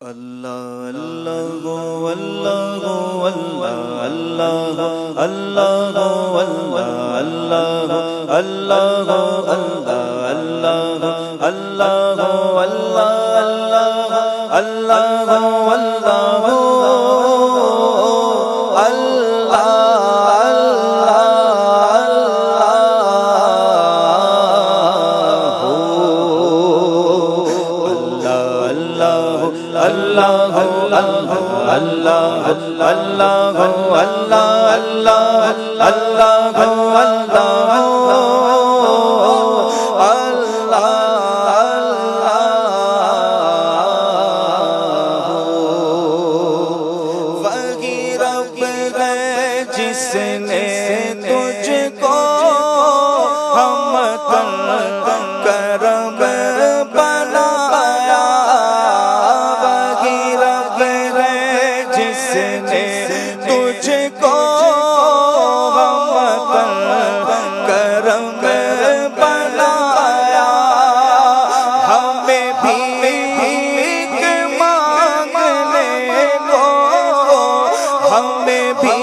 اللہ اللہ اللہ اللہ اللہ اللہ اللہ اللہ اللہ اللہ جس نے تجھ کو ہم کرم بنایا، وہی رب ہے جس نے تجھ کو ہم کرم بنایا، ہمیں بھیک مانگنے کو، ہمیں بھی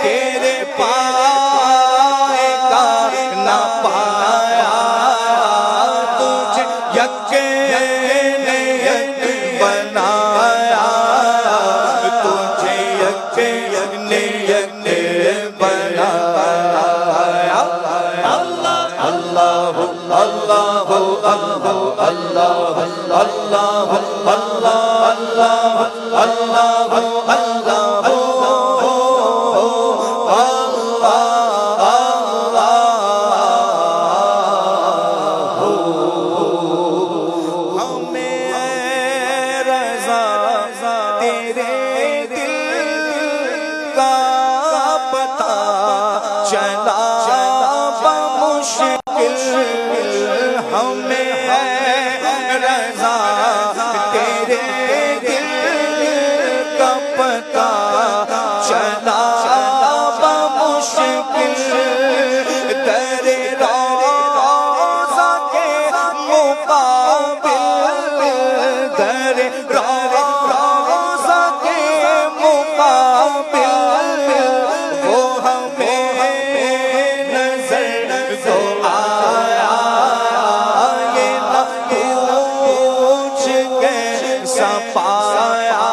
تیرے پاس در روضہ کے مقابل، در روضہ کے مقابل وہ ہمیں نظر تو آیا، یہ نہ پوچھ کیسا پایا،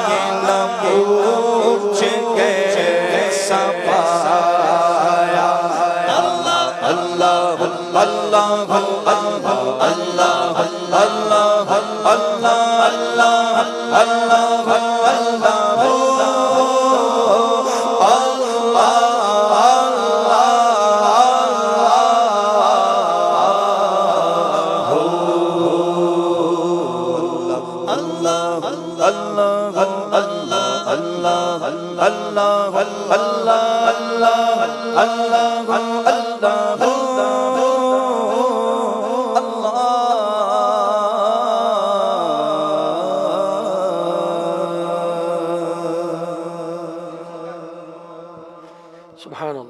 یہ نہ پوچھ کیسا پایا۔ اللہ اللہ اللہ اللہ اللہ سبحان اللہ۔